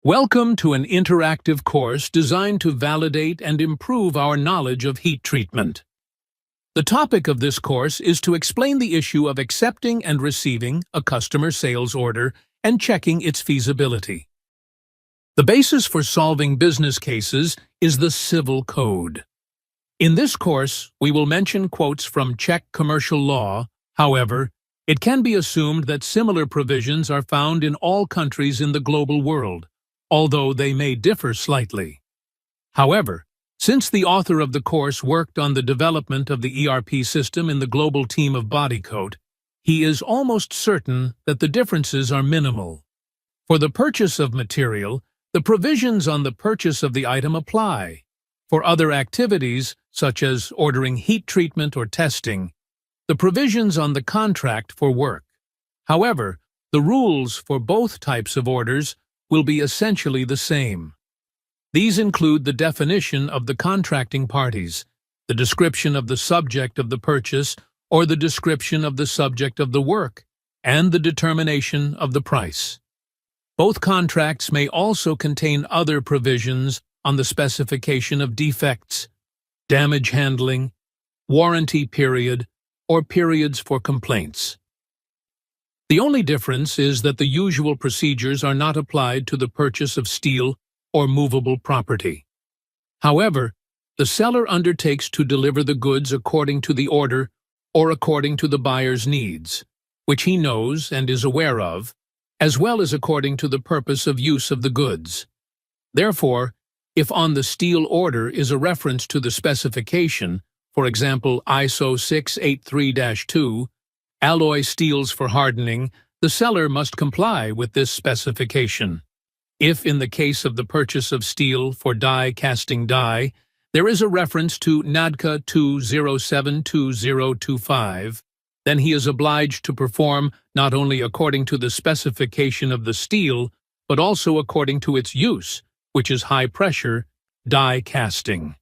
Welcome to an interactive course designed to validate and improve our knowledge of heat treatment. The topic of this course is to explain the issue of accepting and receiving a customer sales order and checking its feasibility. The basis for solving business cases is the Civil Code. In this course, we will mention quotes from Czech commercial law. However, it can be assumed that similar provisions are found in all countries in the global world, although they may differ slightly. However, since the author of the course worked on the development of the ERP system in the global team of Bodycoat, he is almost certain that the differences are minimal. For the purchase of material, the provisions on the purchase of the item apply. For other activities, such as ordering heat treatment or testing, the provisions on the contract for work. However, the rules for both types of orders will be essentially the same. These include the definition of the contracting parties, the description of the subject of the purchase or the description of the subject of the work, and the determination of the price. Both contracts may also contain other provisions on the specification of defects, damage handling, warranty period, or periods for complaints. The only difference is that the usual procedures are not applied to the purchase of steel or movable property. However, the seller undertakes to deliver the goods according to the order or according to the buyer's needs, which he knows and is aware of, as well as according to the purpose of use of the goods. Therefore, if on the steel order is a reference to the specification, for example ISO 683-2, alloy steels for hardening, the seller must comply with this specification. If in the case of the purchase of steel for die casting die, there is a reference to NADCA 2072025, then he is obliged to perform not only according to the specification of the steel, but also according to its use, which is high-pressure die casting.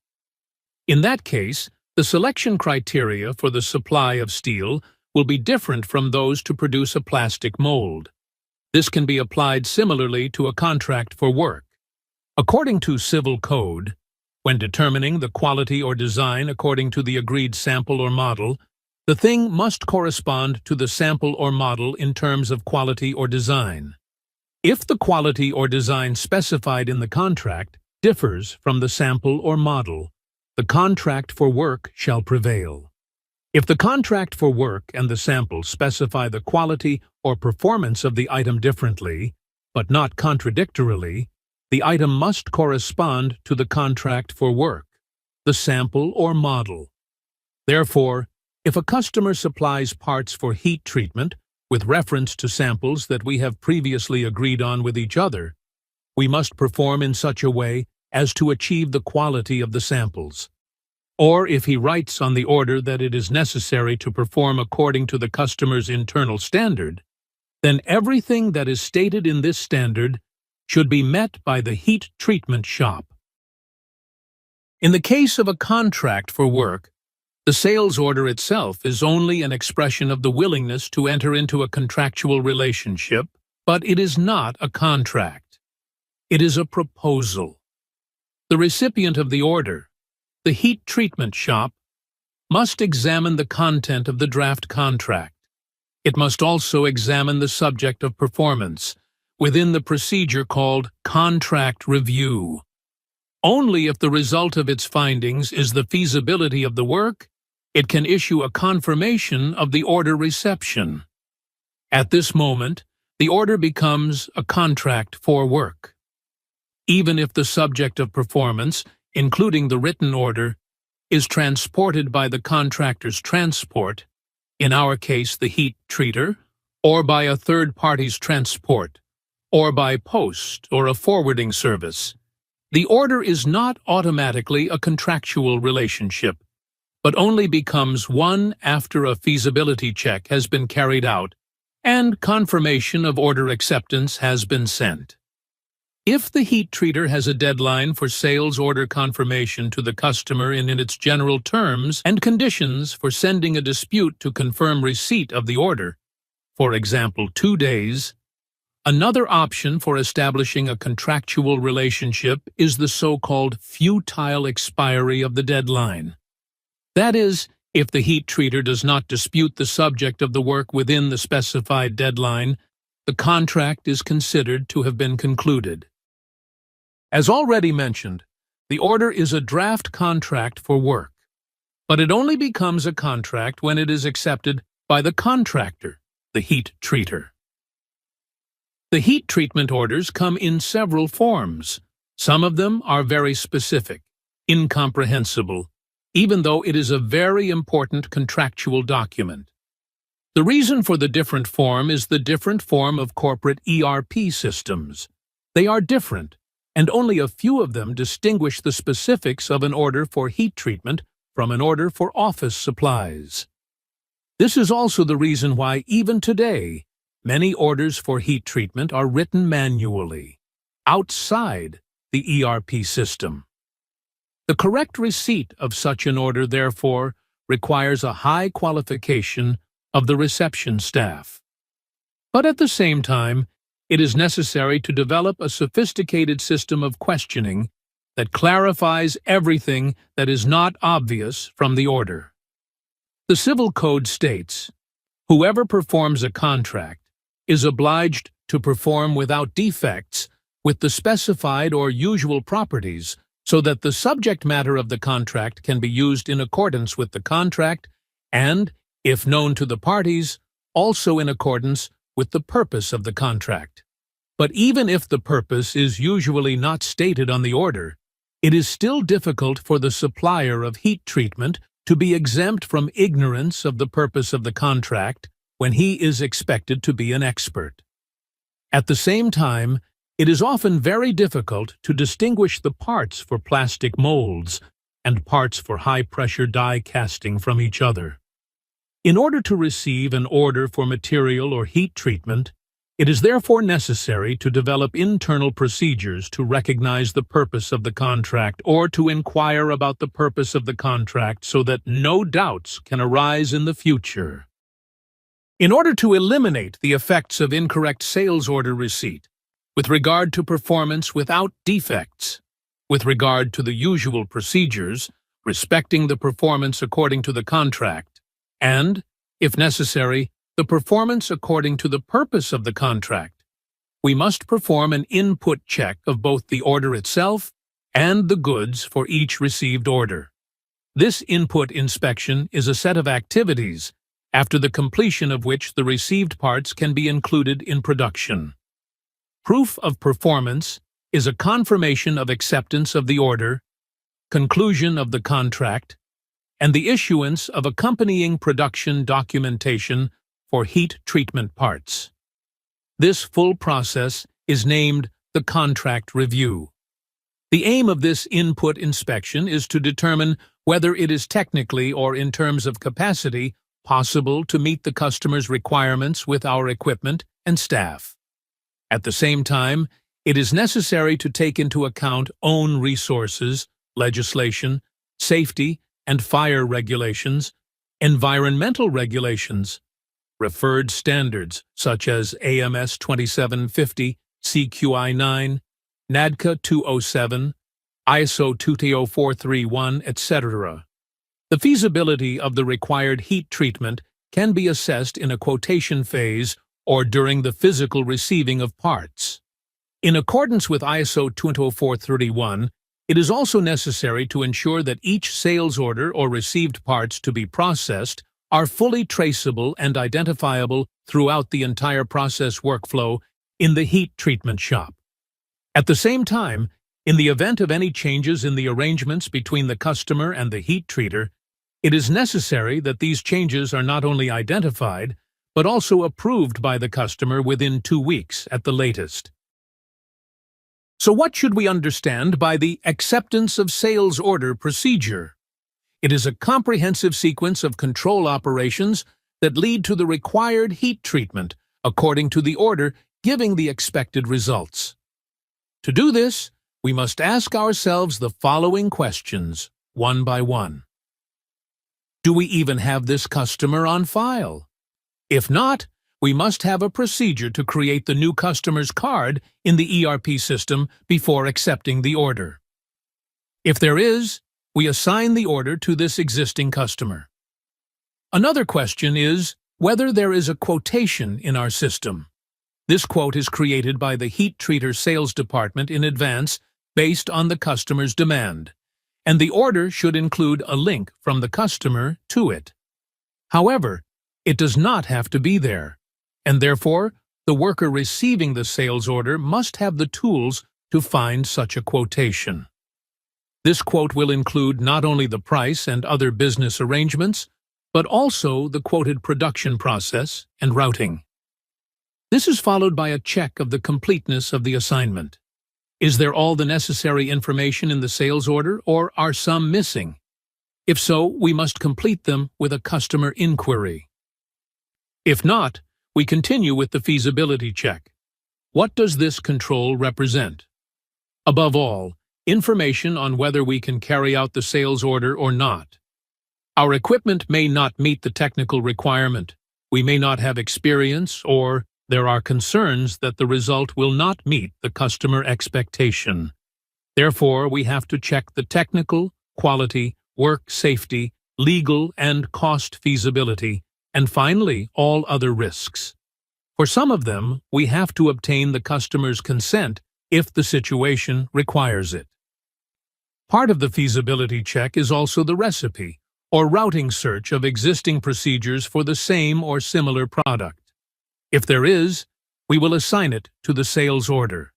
In that case, the selection criteria for the supply of steel will be different from those to produce a plastic mold. This can be applied similarly to a contract for work. According to Civil Code, when determining the quality or design according to the agreed sample or model, the thing must correspond to the sample or model in terms of quality or design. If the quality or design specified in the contract differs from the sample or model, the contract for work shall prevail. If the contract for work and the sample specify the quality or performance of the item differently, but not contradictorily, the item must correspond to the contract for work, the sample or model. Therefore, if a customer supplies parts for heat treatment with reference to samples that we have previously agreed on with each other, we must perform in such a way as to achieve the quality of the samples. Or if he writes on the order that it is necessary to perform according to the customer's internal standard, then everything that is stated in this standard should be met by the heat treatment shop. In the case of a contract for work, the sales order itself is only an expression of the willingness to enter into a contractual relationship, but it is not a contract. It is a proposal. The recipient of the order, the heat treatment shop, must examine the content of the draft contract. It must also examine the subject of performance within the procedure called contract review. Only if the result of its findings is the feasibility of the work, it can issue a confirmation of the order reception. At this moment, the order becomes a contract for work. Even if the subject of performance, including the written order, is transported by the contractor's transport, in our case the heat treater, or by a third party's transport, or by post or a forwarding service, the order is not automatically a contractual relationship, but only becomes one after a feasibility check has been carried out and confirmation of order acceptance has been sent. If the heat treater has a deadline for sales order confirmation to the customer in its general terms and conditions for sending a dispute to confirm receipt of the order, for example 2 days, Another option for establishing a contractual relationship is the so-called futile expiry of the deadline. That is, if the heat treater does not dispute the subject of the work within the specified deadline, the contract is considered to have been concluded. As already mentioned, the order is a draft contract for work, but it only becomes a contract when it is accepted by the contractor, the heat treater. The heat treatment orders come in several forms. Some of them are very specific, incomprehensible, even though it is a very important contractual document. The reason for the different form is the different form of corporate ERP systems. They are different, and only a few of them distinguish the specifics of an order for heat treatment from an order for office supplies. This is also the reason why, even today, many orders for heat treatment are written manually, outside the ERP system. The correct receipt of such an order, therefore, requires a high qualification of the reception staff. But at the same time, it is necessary to develop a sophisticated system of questioning that clarifies everything that is not obvious from the order. The Civil Code states, "Whoever performs a contract is obliged to perform without defects with the specified or usual properties so that the subject matter of the contract can be used in accordance with the contract and, if known to the parties, also in accordance with the purpose of the contract." But even if the purpose is usually not stated on the order, it is still difficult for the supplier of heat treatment to be exempt from ignorance of the purpose of the contract when he is expected to be an expert. At the same time, it is often very difficult to distinguish the parts for plastic molds and parts for high-pressure die casting from each other. In order to receive an order for material or heat treatment, it is therefore necessary to develop internal procedures to recognize the purpose of the contract or to inquire about the purpose of the contract so that no doubts can arise in the future. In order to eliminate the effects of incorrect sales order receipt, with regard to performance without defects, with regard to the usual procedures, respecting the performance according to the contract, and, if necessary, the performance according to the purpose of the contract, we must perform an input check of both the order itself and the goods for each received order. This input inspection is a set of activities after the completion of which the received parts can be included in production. Proof of performance is a confirmation of acceptance of the order, conclusion of the contract, and the issuance of accompanying production documentation for heat treatment parts. This full process is named the contract review. The aim of this input inspection is to determine whether it is technically or in terms of capacity possible to meet the customer's requirements with our equipment and staff. At the same time, it is necessary to take into account own resources, legislation, safety and fire regulations, environmental regulations, referred standards such as AMS 2750, CQI 9, NADCA 207, ISO 20431, etc. The feasibility of the required heat treatment can be assessed in a quotation phase or during the physical receiving of parts. In accordance with ISO 20431, it is also necessary to ensure that each sales order or received parts to be processed are fully traceable and identifiable throughout the entire process workflow in the heat treatment shop. At the same time, in the event of any changes in the arrangements between the customer and the heat treater, it is necessary that these changes are not only identified, but also approved by the customer within 2 weeks at the latest. So what should we understand by the acceptance of sales order procedure? It is a comprehensive sequence of control operations that lead to the required heat treatment according to the order giving the expected results. To do this, we must ask ourselves the following questions, one by one. Do we even have this customer on file? If not, we must have a procedure to create the new customer's card in the ERP system before accepting the order. If there is, we assign the order to this existing customer. Another question is whether there is a quotation in our system. This quote is created by the heat treater sales department in advance based on the customer's demand, and the order should include a link from the customer to it. However, it does not have to be there, and therefore, the worker receiving the sales order must have the tools to find such a quotation. This quote will include not only the price and other business arrangements, but also the quoted production process and routing. This is followed by a check of the completeness of the assignment. Is there all the necessary information in the sales order, or are some missing? If so, we must complete them with a customer inquiry. If not, we continue with the feasibility check. What does this control represent? Above all, information on whether we can carry out the sales order or not. Our equipment may not meet the technical requirement, we may not have experience, or there are concerns that the result will not meet the customer expectation. Therefore, we have to check the technical, quality, work safety, legal and cost feasibility, and finally, all other risks. For some of them, we have to obtain the customer's consent if the situation requires it. Part of the feasibility check is also the recipe, or routing search of existing procedures for the same or similar product. If there is, we will assign it to the sales order.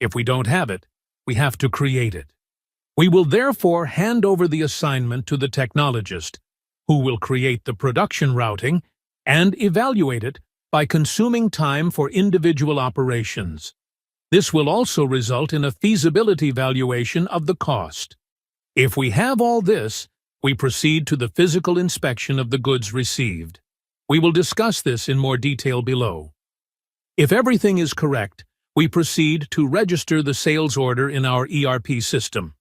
If we don't have it, we have to create it. We will therefore hand over the assignment to the technologist, who will create the production routing and evaluate it by consuming time for individual operations. This will also result in a feasibility valuation of the cost. If we have all this, we proceed to the physical inspection of the goods received. We will discuss this in more detail below. If everything is correct, we proceed to register the sales order in our ERP system.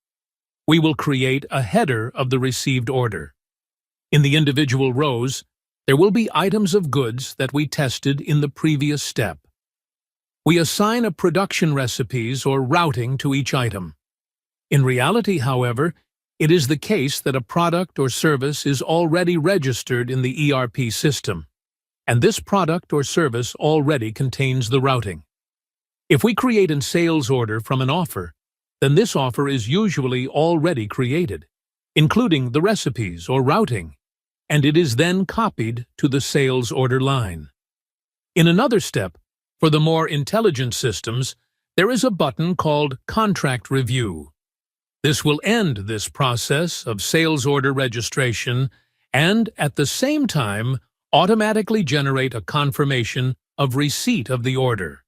We will create a header of the received order. In the individual rows, there will be items of goods that we tested in the previous step. We assign a production recipes or routing to each item. In reality, however, it is the case that a product or service is already registered in the ERP system, and this product or service already contains the routing. If we create a sales order from an offer, then this offer is usually already created, including the recipes or routing, and it is then copied to the sales order line. In another step, for the more intelligent systems, there is a button called Contract Review. This will end this process of sales order registration and, at the same time, automatically generate a confirmation of receipt of the order.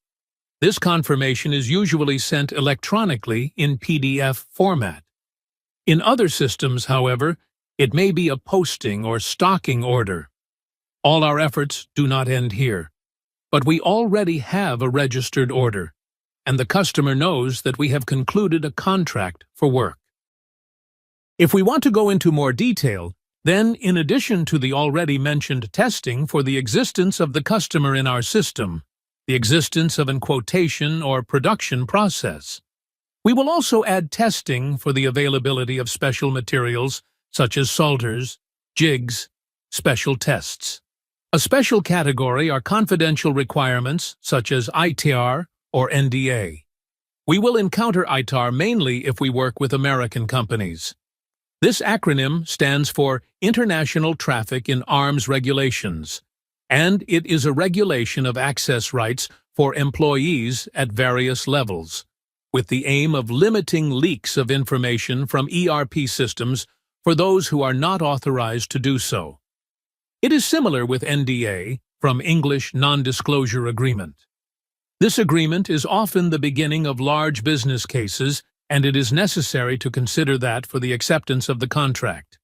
This confirmation is usually sent electronically in PDF format. In other systems, however, it may be a posting or stocking order. All our efforts do not end here, but we already have a registered order, and the customer knows that we have concluded a contract for work. If we want to go into more detail, then in addition to the already mentioned testing for the existence of the customer in our system, the existence of a quotation or production process, we will also add testing for the availability of special materials such as solders, jigs, special tests. A special category are confidential requirements such as ITAR or NDA. We will encounter ITAR mainly if we work with American companies. This acronym stands for International Traffic in Arms Regulations, and it is a regulation of access rights for employees at various levels, with the aim of limiting leaks of information from ERP systems for those who are not authorized to do so. It is similar with NDA, from English Non-Disclosure Agreement. This agreement is often the beginning of large business cases, and it is necessary to consider that for the acceptance of the contract.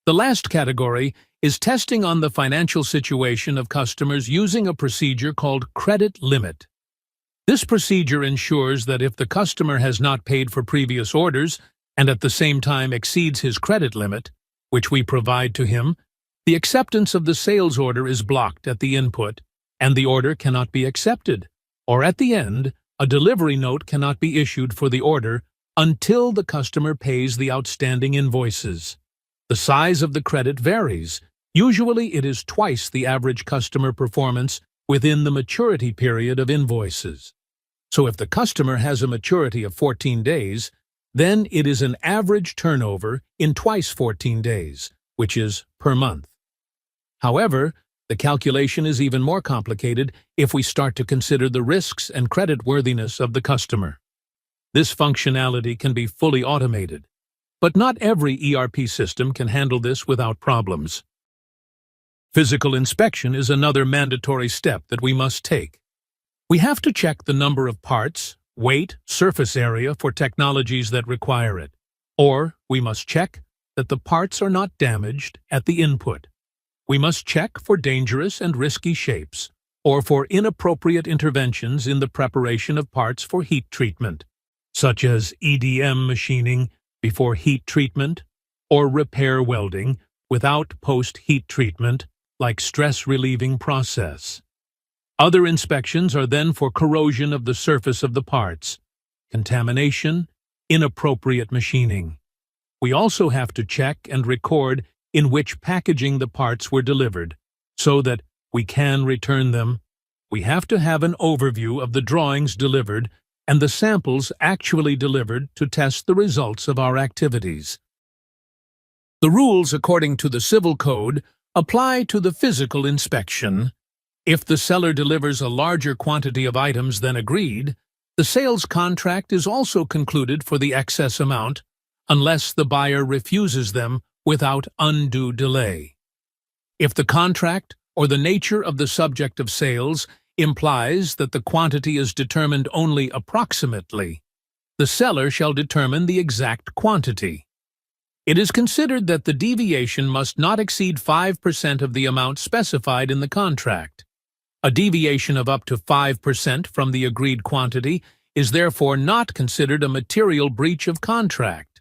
The last category is testing on the financial situation of customers using a procedure called credit limit. This procedure ensures that if the customer has not paid for previous orders and at the same time exceeds his credit limit, which we provide to him, the acceptance of the sales order is blocked at the input, and the order cannot be accepted, or at the end, a delivery note cannot be issued for the order until the customer pays the outstanding invoices. The size of the credit varies. Usually it is twice the average customer performance within the maturity period of invoices. So if the customer has a maturity of 14 days, then it is an average turnover in twice 14 days, which is per month. However, the calculation is even more complicated if we start to consider the risks and creditworthiness of the customer. This functionality can be fully automated, but not every ERP system can handle this without problems. Physical inspection is another mandatory step that we must take. We have to check the number of parts, weight, surface area for technologies that require it, or we must check that the parts are not damaged at the input. We must check for dangerous and risky shapes, or for inappropriate interventions in the preparation of parts for heat treatment, such as EDM machining before heat treatment, or repair welding without post-heat treatment, like stress-relieving process. Other inspections are then for corrosion of the surface of the parts, contamination, inappropriate machining. We also have to check and record in which packaging the parts were delivered, so that we can return them. We have to have an overview of the drawings delivered and the samples actually delivered to test the results of our activities. The rules according to the Civil Code apply to the physical inspection. If the seller delivers a larger quantity of items than agreed, the sales contract is also concluded for the excess amount, unless the buyer refuses them without undue delay. If the contract or the nature of the subject of sales implies that the quantity is determined only approximately, the seller shall determine the exact quantity. It is considered that the deviation must not exceed 5% of the amount specified in the contract. A deviation of up to 5% from the agreed quantity is therefore not considered a material breach of contract.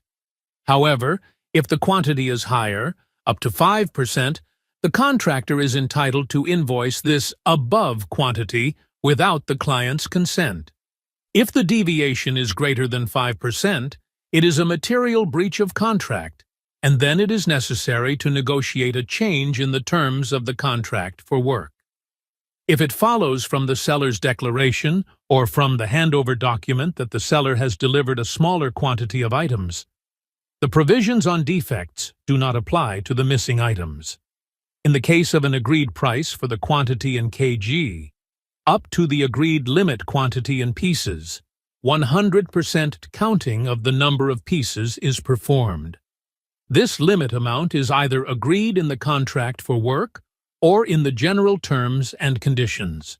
However, if the quantity is higher, up to 5%, the contractor is entitled to invoice this above quantity without the client's consent. If the deviation is greater than 5%, it is a material breach of contract, and then it is necessary to negotiate a change in the terms of the contract for work. If it follows from the seller's declaration or from the handover document that the seller has delivered a smaller quantity of items, the provisions on defects do not apply to the missing items. In the case of an agreed price for the quantity in kg, up to the agreed limit quantity in pieces, 100% counting of the number of pieces is performed. This limit amount is either agreed in the contract for work or in the general terms and conditions.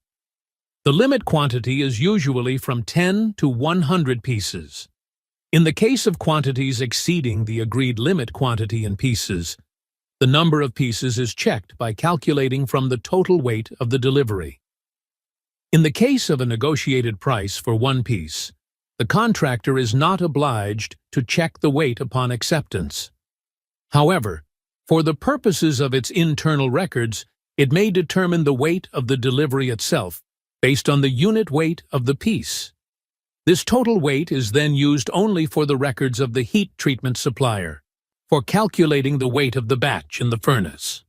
The limit quantity is usually from 10 to 100 pieces. In the case of quantities exceeding the agreed limit quantity in pieces, the number of pieces is checked by calculating from the total weight of the delivery. In the case of a negotiated price for one piece, the contractor is not obliged to check the weight upon acceptance. However, for the purposes of its internal records, it may determine the weight of the delivery itself based on the unit weight of the piece. This total weight is then used only for the records of the heat treatment supplier, for calculating the weight of the batch in the furnace.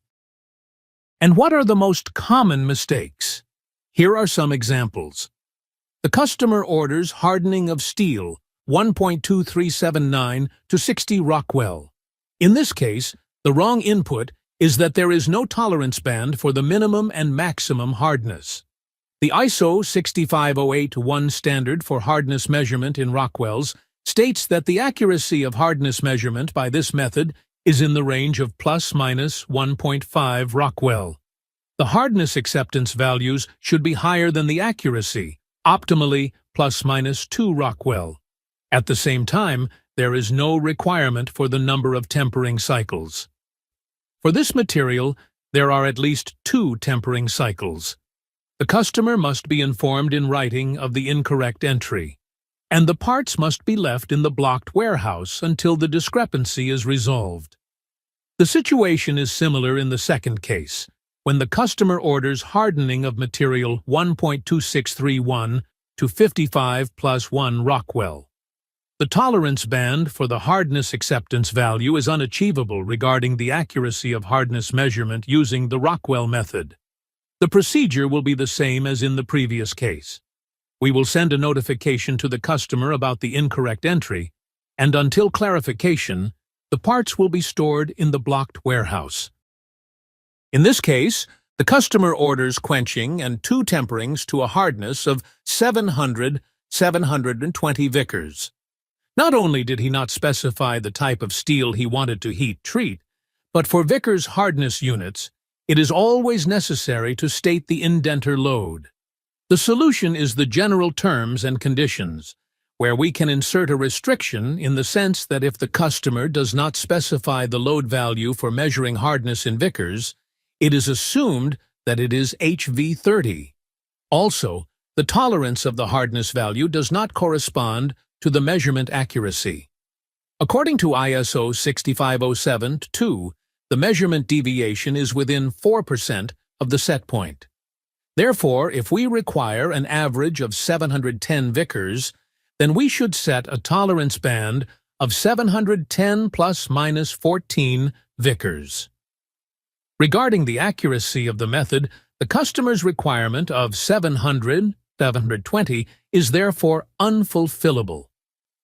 And what are the most common mistakes? Here are some examples. The customer orders hardening of steel 1.2379 to 60 Rockwell. In this case, the wrong input is that there is no tolerance band for the minimum and maximum hardness. The ISO 65081 standard for hardness measurement in Rockwells states that the accuracy of hardness measurement by this method is in the range of plus minus 1.5 Rockwell. The hardness acceptance values should be higher than the accuracy, optimally plus minus 2 Rockwell. At the same time, there is no requirement for the number of tempering cycles. For this material, there are at least 2 tempering cycles. The customer must be informed in writing of the incorrect entry, and the parts must be left in the blocked warehouse until the discrepancy is resolved. The situation is similar in the second case. when the customer orders hardening of material 1.2631 to 55+1 Rockwell. The tolerance band for the hardness acceptance value is unachievable regarding the accuracy of hardness measurement using the Rockwell method. The procedure will be the same as in the previous case. We will send a notification to the customer about the incorrect entry, and until clarification, the parts will be stored in the blocked warehouse. In this case, the customer orders quenching and 2 temperings to a hardness of 720 Vickers. Not only did he not specify the type of steel he wanted to heat treat, but for Vickers hardness units, it is always necessary to state the indenter load. The solution is the general terms and conditions, where we can insert a restriction in the sense that if the customer does not specify the load value for measuring hardness in Vickers, it is assumed that it is HV30. Also, the tolerance of the hardness value does not correspond to the measurement accuracy. According to ISO 6507-2, the measurement deviation is within 4% of the set point. Therefore, if we require an average of 710 Vickers, then we should set a tolerance band of 710 ± 14 Vickers. Regarding the accuracy of the method, the customer's requirement of 720 is therefore unfulfillable.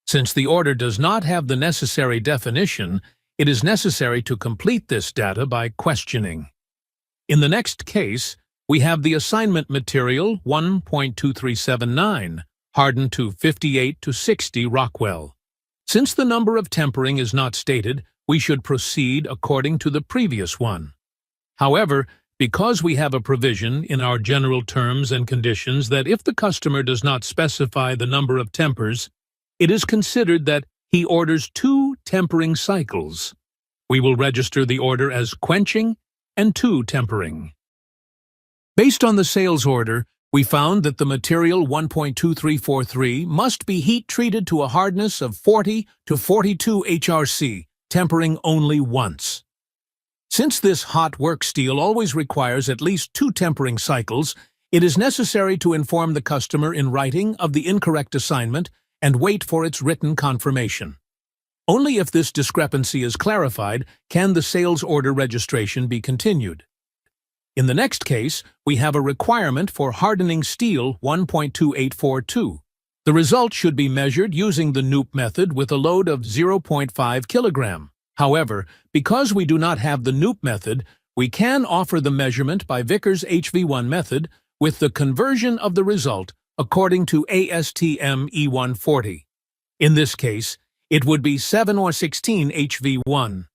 Since the order does not have the necessary definition, it is necessary to complete this data by questioning. In the next case, we have the assignment material 1.2379, hardened to 58 to 60 Rockwell. Since the number of tempering is not stated, we should proceed according to the previous one. However, because we have a provision in our general terms and conditions that if the customer does not specify the number of tempers, it is considered that he orders 2 tempering cycles. We will register the order as quenching and 2 tempering. Based on the sales order, we found that the material 1.2343 must be heat-treated to a hardness of 40 to 42 HRC, tempering only once. Since this hot work steel always requires at least 2 tempering cycles, it is necessary to inform the customer in writing of the incorrect assignment and wait for its written confirmation. Only if this discrepancy is clarified can the sales order registration be continued. In the next case, we have a requirement for hardening steel 1.2842. The result should be measured using the Knoop method with a load of 0.5 kilogram. However, because we do not have the Knoop method, we can offer the measurement by Vickers HV1 method with the conversion of the result according to ASTM E140. In this case, it would be 7 or 16 HV1.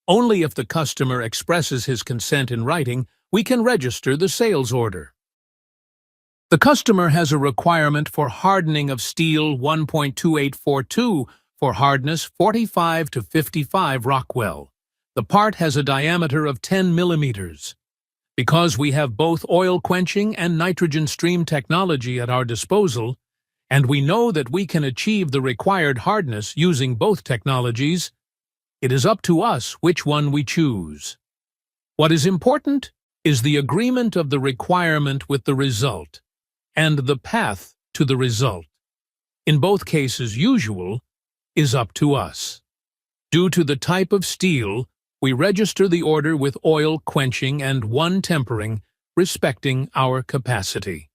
Only if the customer expresses his consent in writing, we can register the sales order. The customer has a requirement for hardening of steel 1.2842 for hardness 45 to 55 Rockwell. The part has a diameter of 10 millimeters. Because we have both oil quenching and nitrogen stream technology at our disposal, and we know that we can achieve the required hardness using both technologies, it is up to us which one we choose. What is important is the agreement of the requirement with the result, and the path to the result. In both cases, usual is up to us. Due to the type of steel, we register the order with oil quenching and 1 tempering, respecting our capacity.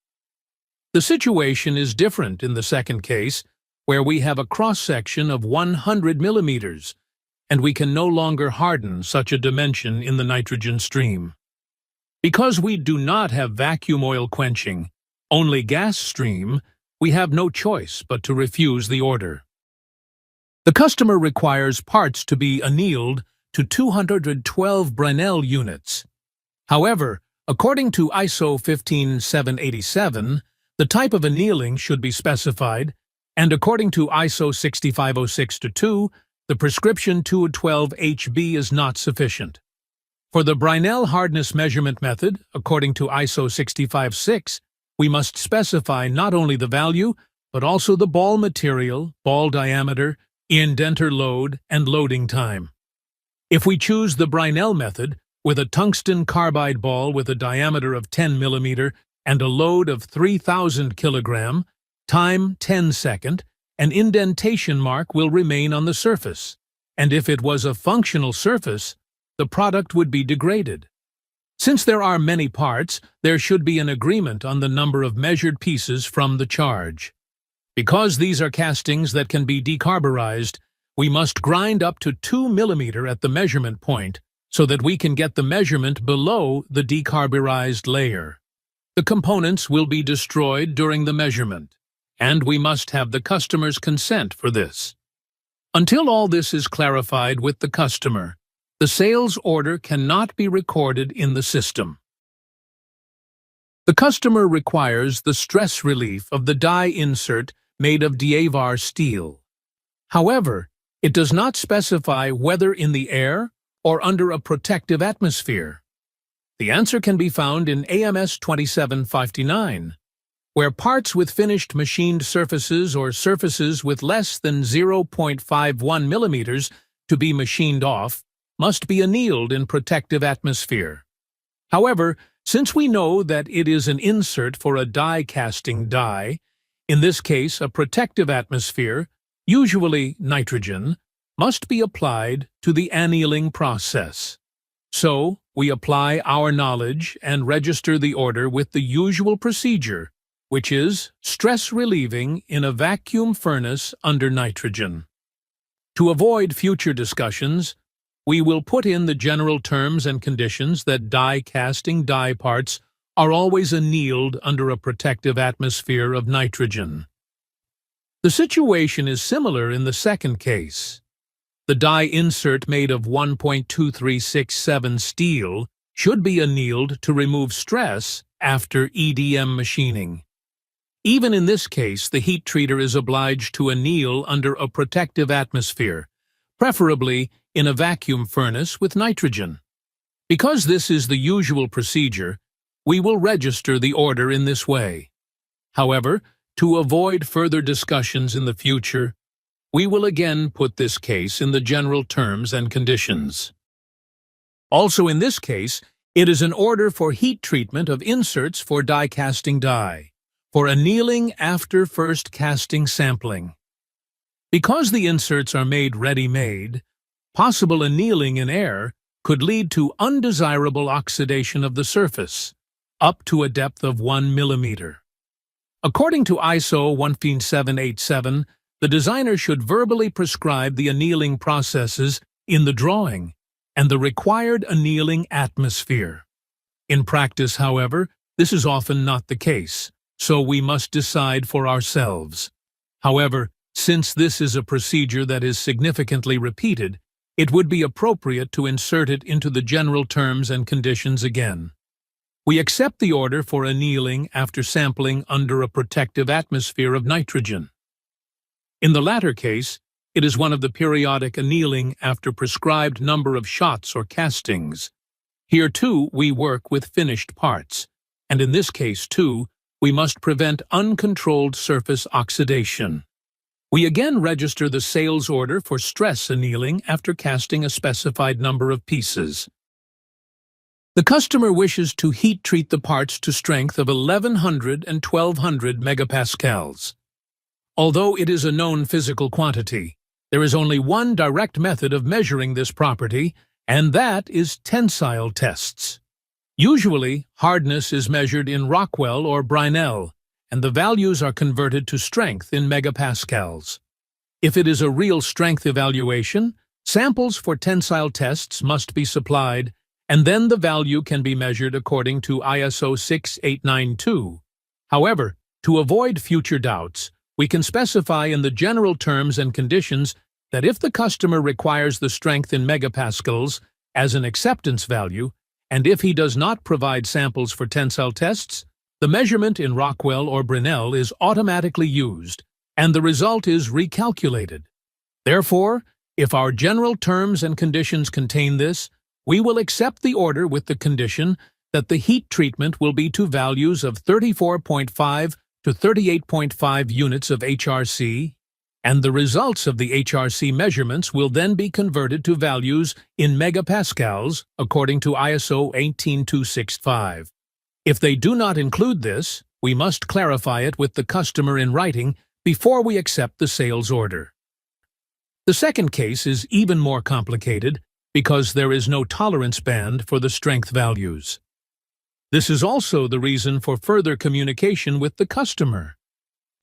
The situation is different in the second case, where we have a cross-section of 100 millimeters, and we can no longer harden such a dimension in the nitrogen stream. Because we do not have vacuum oil quenching, only gas stream, we have no choice but to refuse the order. The customer requires parts to be annealed to 212 Brinell units. However, according to ISO 15787, the type of annealing should be specified, and according to ISO 6506-2, the prescription 212 HB is not sufficient. For the Brinell hardness measurement method, according to ISO 656, we must specify not only the value, but also the ball material, ball diameter, indenter load, and loading time. If we choose the Brinell method, with a tungsten carbide ball with a diameter of 10 mm and a load of 3,000 kg, time 10 seconds, an indentation mark will remain on the surface, and if it was a functional surface, the product would be degraded. Since there are many parts, there should be an agreement on the number of measured pieces from the charge. Because these are castings that can be decarburized, we must grind up to 2 mm at the measurement point so that we can get the measurement below the decarburized layer. The components will be destroyed during the measurement, and we must have the customer's consent for this. Until all this is clarified with the customer, the sales order cannot be recorded in the system. The customer requires the stress relief of the die insert made of Dievar steel. However, it does not specify whether in the air or under a protective atmosphere. The answer can be found in AMS 2759, where parts with finished machined surfaces or surfaces with less than 0.51 mm to be machined off must be annealed in protective atmosphere. However, since we know that it is an insert for a die casting die, in this case a protective atmosphere, usually nitrogen, must be applied to the annealing process. So, we apply our knowledge and register the order with the usual procedure, which is stress relieving in a vacuum furnace under nitrogen. To avoid future discussions, we will put in the general terms and conditions that die casting die parts are always annealed under a protective atmosphere of nitrogen. The situation is similar in the second case. The die insert made of 1.2367 steel should be annealed to remove stress after EDM machining. Even in this case, the heat treater is obliged to anneal under a protective atmosphere, preferably in a vacuum furnace with nitrogen. Because this is the usual procedure, we will register the order in this way. However, to avoid further discussions in the future, we will again put this case in the general terms and conditions. Also in this case, it is an order for heat treatment of inserts for die casting die, for annealing after first casting sampling. Because the inserts are made ready-made, possible annealing in air could lead to undesirable oxidation of the surface, up to a depth of 1 mm. According to ISO 15787, the designer should verbally prescribe the annealing processes in the drawing and the required annealing atmosphere. In practice, however, this is often not the case, so we must decide for ourselves. However, since this is a procedure that is significantly repeated, it would be appropriate to insert it into the general terms and conditions again. We accept the order for annealing after sampling under a protective atmosphere of nitrogen. In the latter case, it is one of the periodic annealing after prescribed number of shots or castings. Here, too, we work with finished parts, and in this case, too, we must prevent uncontrolled surface oxidation. We again register the sales order for stress annealing after casting a specified number of pieces. The customer wishes to heat treat the parts to strength of 1100 and 1200 megapascals. Although it is a known physical quantity, there is only one direct method of measuring this property, and that is tensile tests. Usually, hardness is measured in Rockwell or Brinell, and the values are converted to strength in megapascals. If it is a real strength evaluation, samples for tensile tests must be supplied, and then the value can be measured according to ISO 6892. However, to avoid future doubts, we can specify in the general terms and conditions that if the customer requires the strength in megapascals as an acceptance value, and if he does not provide samples for tensile tests, the measurement in Rockwell or Brinell is automatically used, and the result is recalculated. Therefore, if our general terms and conditions contain this, we will accept the order with the condition that the heat treatment will be to values of 34.5 to 38.5 units of HRC, and the results of the HRC measurements will then be converted to values in megapascals according to ISO 18265. If they do not include this, we must clarify it with the customer in writing before we accept the sales order. The second case is even more complicated because there is no tolerance band for the strength values. This is also the reason for further communication with the customer.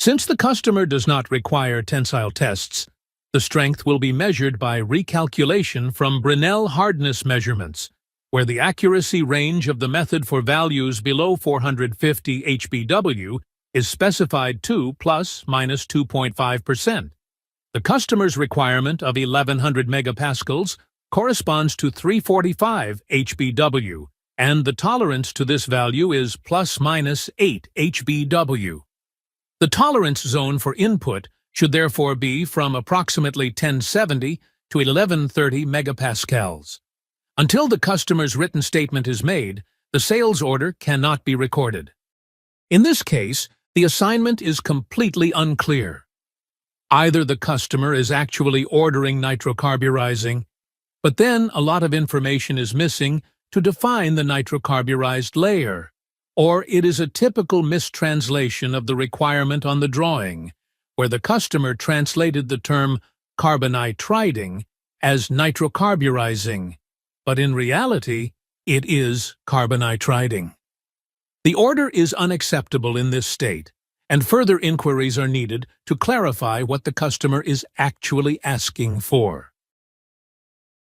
Since the customer does not require tensile tests, the strength will be measured by recalculation from Brinell hardness measurements, where the accuracy range of the method for values below 450 HBW is specified to ± 2.5%. The customer's requirement of 1100 megapascals corresponds to 345 HBW, and the tolerance to this value is ± 8 HBW. The tolerance zone for input should therefore be from approximately 1070 to 1130 megapascals. Until the customer's written statement is made, the sales order cannot be recorded. In this case, the assignment is completely unclear. Either the customer is actually ordering nitrocarburizing, but then a lot of information is missing to define the nitrocarburized layer, or it is a typical mistranslation of the requirement on the drawing, where the customer translated the term carbonitriding as nitrocarburizing, but in reality, it is carbonitriding. The order is unacceptable in this state, and further inquiries are needed to clarify what the customer is actually asking for.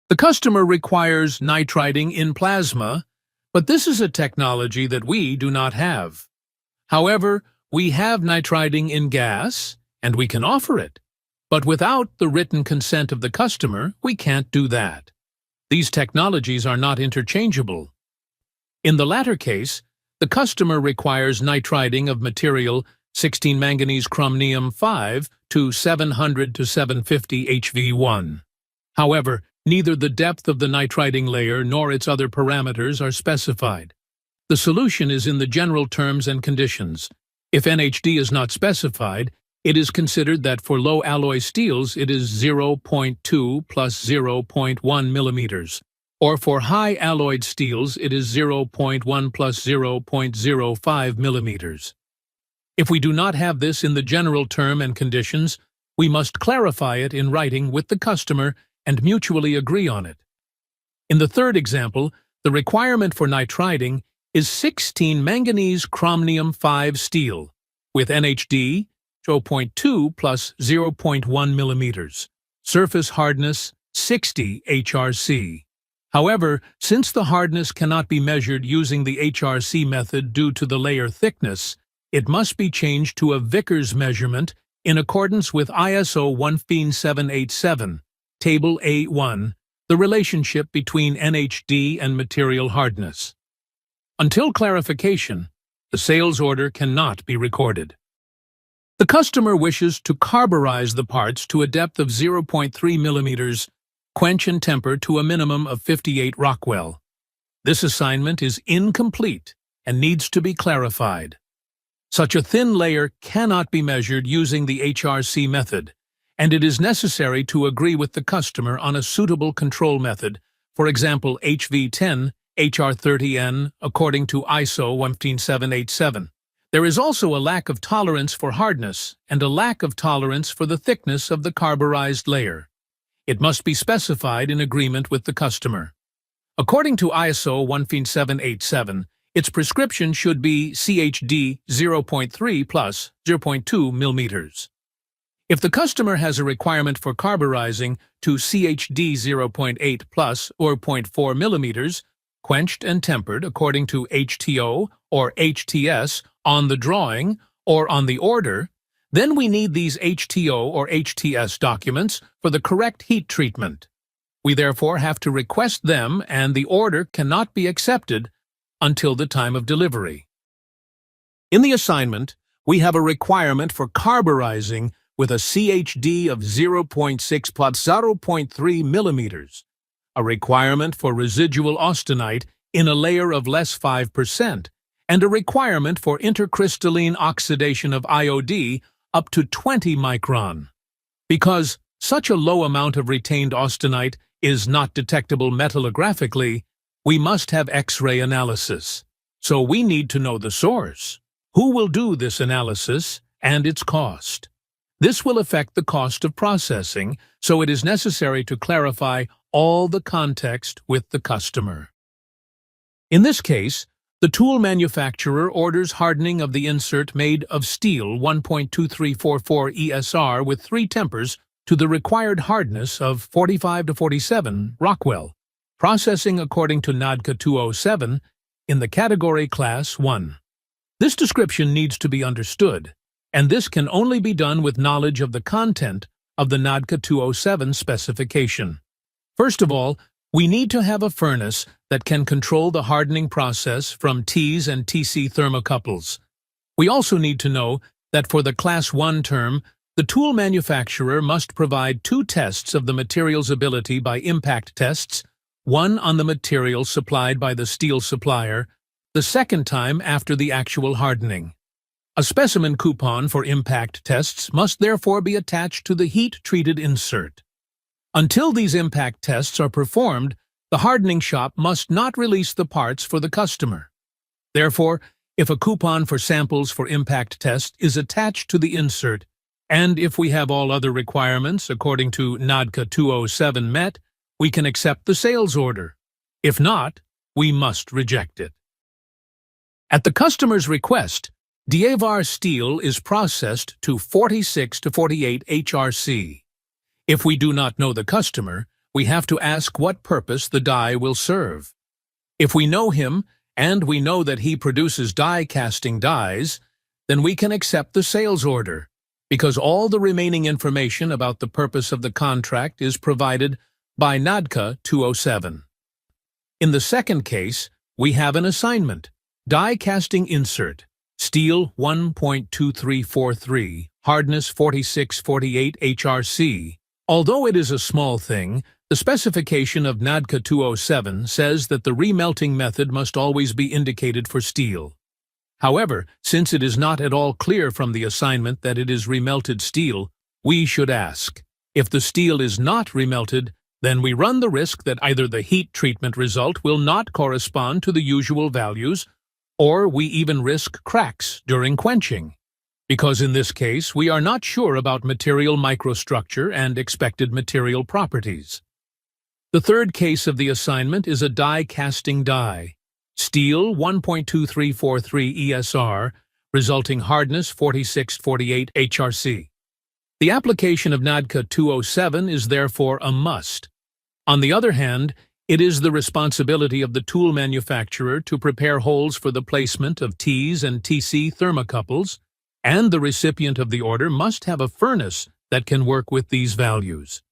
The customer requires nitriding in plasma, but this is a technology that we do not have. However, we have nitriding in gas, and we can offer it. But without the written consent of the customer, we can't do that. These technologies are not interchangeable. In the latter case, the customer requires nitriding of material 16 manganese chromium 5 to 700 to 750 HV1. However, neither the depth of the nitriding layer nor its other parameters are specified. The solution is in the general terms and conditions. If NHD is not specified, it is considered that for low alloy steels it is 0.2 plus 0.1 millimeters, or for high alloyed steels it is 0.1 plus 0.05 millimeters. If we do not have this in the general term and conditions, we must clarify it in writing with the customer and mutually agree on it. In the third example, the requirement for nitriding is 16 manganese chromium 5 steel, with NHD 0.2 plus 0.1 millimeters, surface hardness 60 HRC. However, since the hardness cannot be measured using the HRC method due to the layer thickness, it must be changed to a Vickers measurement in accordance with ISO 14787. Table A1, the relationship between NHD and material hardness. Until clarification, the sales order cannot be recorded. The customer wishes to carburize the parts to a depth of 0.3 millimeters, quench and temper to a minimum of 58 Rockwell. This assignment is incomplete and needs to be clarified. Such a thin layer cannot be measured using the HRC method, and it is necessary to agree with the customer on a suitable control method, for example HV10, HR30N, according to ISO 14787. There is also a lack of tolerance for hardness and a lack of tolerance for the thickness of the carburized layer. It must be specified in agreement with the customer. According to ISO 14787, its prescription should be CHD 0.3 plus 0.2 millimeters. If the customer has a requirement for carburizing to CHD 0.8 plus or 0.4 millimeters, quenched and tempered according to HTO or HTS on the drawing or on the order, then we need these HTO or HTS documents for the correct heat treatment. We therefore have to request them, and the order cannot be accepted until the time of delivery. In the assignment, we have a requirement for carburizing with a CHD of 0.6 plus 0.3 millimeters, a requirement for residual austenite in a layer of less 5%, and a requirement for intercrystalline oxidation of IOD up to 20 micron. Because such a low amount of retained austenite is not detectable metallographically, we must have X-ray analysis. So we need to know the source. Who will do this analysis and its cost? This will affect the cost of processing, so it is necessary to clarify all the context with the customer. In this case, the tool manufacturer orders hardening of the insert made of steel 1.2344 ESR with 3 tempers to the required hardness of 45 to 47 Rockwell, processing according to NADCA 207 in the category Class 1. This description needs to be understood, and this can only be done with knowledge of the content of the NADCA 207 specification. First of all, we need to have a furnace that can control the hardening process from T's and TC thermocouples. We also need to know that for the Class 1 term, the tool manufacturer must provide 2 tests of the material's ability by impact tests, one on the material supplied by the steel supplier, the second time after the actual hardening. A specimen coupon for impact tests must therefore be attached to the heat-treated insert. Until these impact tests are performed, the hardening shop must not release the parts for the customer. Therefore, if a coupon for samples for impact test is attached to the insert, and if we have all other requirements according to NADCA 207 met, we can accept the sales order. If not, we must reject it. At the customer's request, Dievar steel is processed to 46 to 48 HRC. If we do not know the customer, we have to ask what purpose the die will serve. If we know him, and we know that he produces die casting dies, then we can accept the sales order, because all the remaining information about the purpose of the contract is provided by NADCA 207. In the second case, we have an assignment, die casting insert, steel 1.2343, hardness 46-48 HRC. Although it is a small thing, the specification of NADCA 207 says that the remelting method must always be indicated for steel. However, since it is not at all clear from the assignment that it is remelted steel, we should ask. If the steel is not remelted, then we run the risk that either the heat treatment result will not correspond to the usual values, or we even risk cracks during quenching, because in this case we are not sure about material microstructure and expected material properties. The third case of the assignment is a die casting die, steel 1.2343 ESR, resulting hardness 46-48 HRC. The application of NADCA 207 is therefore a must. On the other hand, it is the responsibility of the tool manufacturer to prepare holes for the placement of T's and TC thermocouples, and the recipient of the order must have a furnace that can work with these values.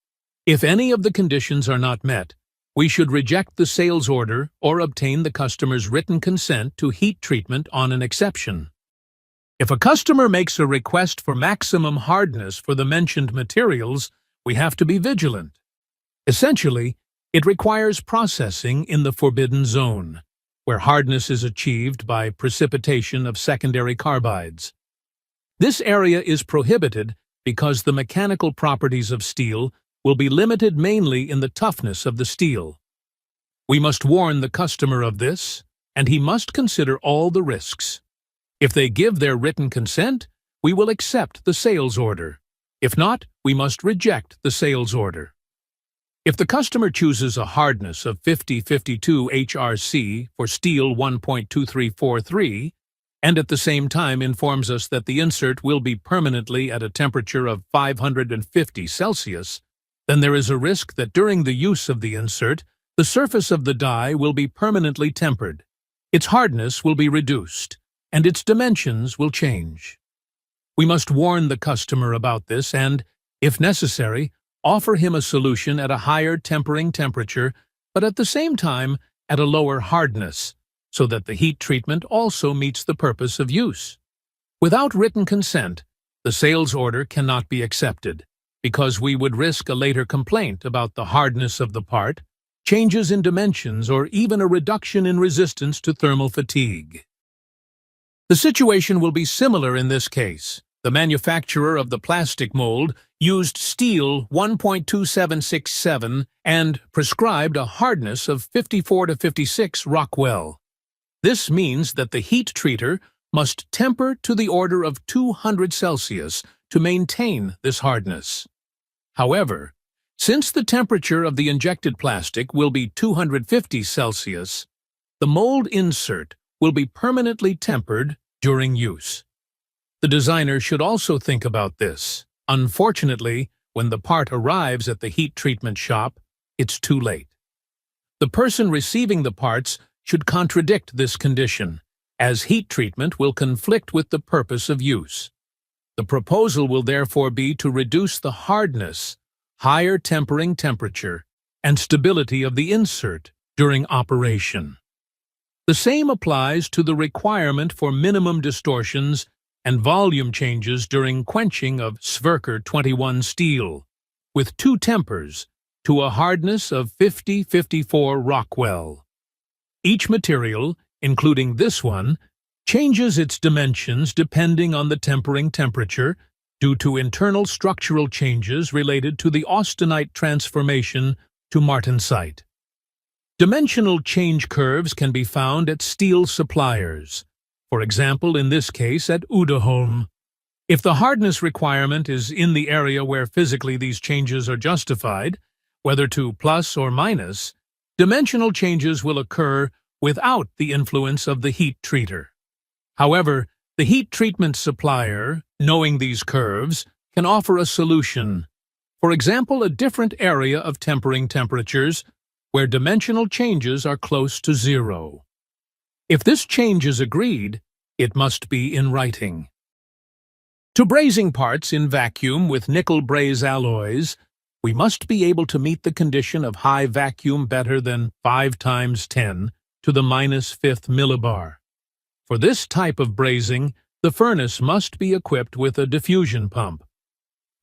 If any of the conditions are not met, we should reject the sales order or obtain the customer's written consent to heat treatment on an exception. If a customer makes a request for maximum hardness for the mentioned materials, we have to be vigilant. Essentially, it requires processing in the forbidden zone, where hardness is achieved by precipitation of secondary carbides. This area is prohibited because the mechanical properties of steel will be limited mainly in the toughness of the steel. We must warn the customer of this, and he must consider all the risks. If they give their written consent, we will accept the sales order. If not, we must reject the sales order. If the customer chooses a hardness of 50-52 HRC for steel 1.2343, and at the same time informs us that the insert will be permanently at a temperature of 550 Celsius, then there is a risk that during the use of the insert, the surface of the die will be permanently tempered, its hardness will be reduced, and its dimensions will change. We must warn the customer about this and, if necessary, offer him a solution at a higher tempering temperature, but at the same time at a lower hardness, so that the heat treatment also meets the purpose of use. Without written consent, the sales order cannot be accepted, because we would risk a later complaint about the hardness of the part, changes in dimensions, or even a reduction in resistance to thermal fatigue. The situation will be similar in this case. The manufacturer of the plastic mold used steel 1.2767 and prescribed a hardness of 54 to 56 Rockwell. This means that the heat treater must temper to the order of 200 Celsius to maintain this hardness. However, since the temperature of the injected plastic will be 250 Celsius, the mold insert will be permanently tempered during use. The designer should also think about this. Unfortunately, when the part arrives at the heat treatment shop, it's too late. The person receiving the parts should contradict this condition, as heat treatment will conflict with the purpose of use. The proposal will therefore be to reduce the hardness, higher tempering temperature, and stability of the insert during operation. The same applies to the requirement for minimum distortions and volume changes during quenching of Sverker 21 steel, with 2 tempers, to a hardness of 50-54 Rockwell. Each material, including this one, changes its dimensions depending on the tempering temperature due to internal structural changes related to the austenite transformation to martensite. Dimensional change curves can be found at steel suppliers, for example in this case at Uddeholm. If the hardness requirement is in the area where physically these changes are justified, whether to plus or minus, dimensional changes will occur without the influence of the heat treater. However, the heat treatment supplier, knowing these curves, can offer a solution. For example, a different area of tempering temperatures where dimensional changes are close to 0. If this change is agreed, it must be in writing. To brazing parts in vacuum with nickel braze alloys, we must be able to meet the condition of high vacuum better than 5 times 10 to the -5th millibar. For this type of brazing, the furnace must be equipped with a diffusion pump.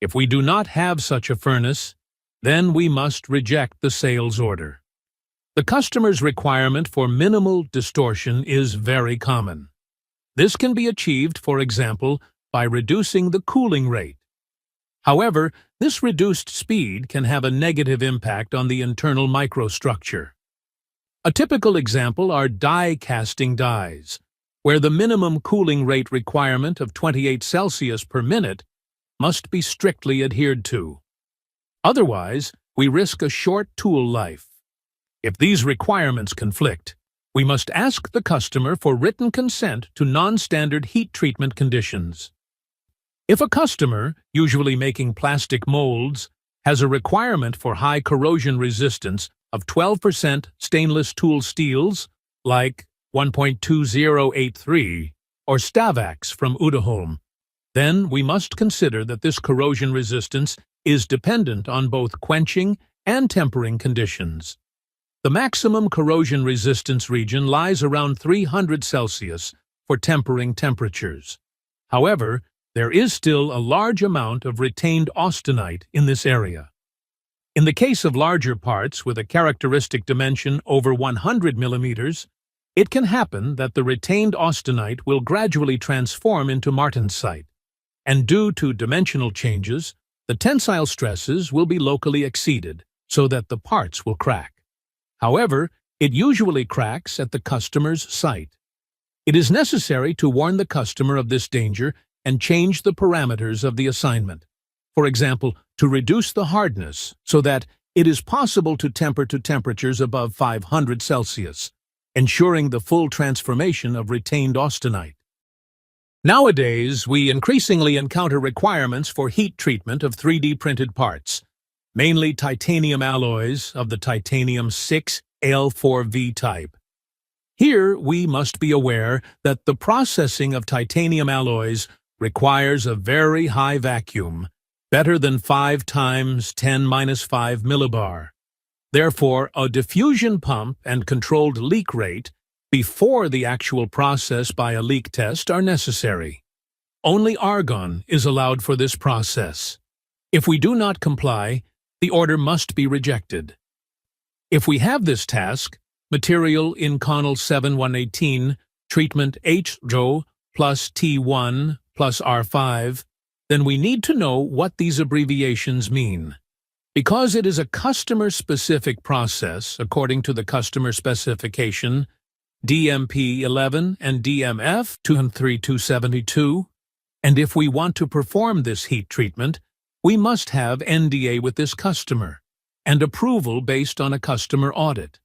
If we do not have such a furnace, then we must reject the sales order. The customer's requirement for minimal distortion is very common. This can be achieved, for example, by reducing the cooling rate. However, this reduced speed can have a negative impact on the internal microstructure. A typical example are die casting dies, where the minimum cooling rate requirement of 28 Celsius per minute must be strictly adhered to. Otherwise, we risk a short tool life. If these requirements conflict, we must ask the customer for written consent to non-standard heat treatment conditions. If a customer, usually making plastic molds, has a requirement for high corrosion resistance of 12% stainless tool steels, like 1.2083 or Stavax from Uddeholm, then we must consider that this corrosion resistance is dependent on both quenching and tempering conditions. The maximum corrosion resistance region lies around 300 Celsius for tempering temperatures. However, there is still a large amount of retained austenite in this area. In the case of larger parts with a characteristic dimension over 100 millimeters, it can happen that the retained austenite will gradually transform into martensite, and due to dimensional changes, the tensile stresses will be locally exceeded so that the parts will crack. However, it usually cracks at the customer's site. It is necessary to warn the customer of this danger and change the parameters of the assignment. For example, to reduce the hardness so that it is possible to temper to temperatures above 500 Celsius, ensuring the full transformation of retained austenite. Nowadays, we increasingly encounter requirements for heat treatment of 3D printed parts, mainly titanium alloys of the titanium 6L4V type. Here, we must be aware that the processing of titanium alloys requires a very high vacuum, better than 5 times 10⁻⁵ millibar. Therefore, a diffusion pump and controlled leak rate before the actual process by a leak test are necessary. Only argon is allowed for this process. If we do not comply, the order must be rejected. If we have this task, material in Connell 7118, treatment HJO plus T1 plus R5, then we need to know what these abbreviations mean. Because it is a customer-specific process, according to the customer specification, DMP11 and DMF 23272, and if we want to perform this heat treatment, we must have NDA with this customer and approval based on a customer audit.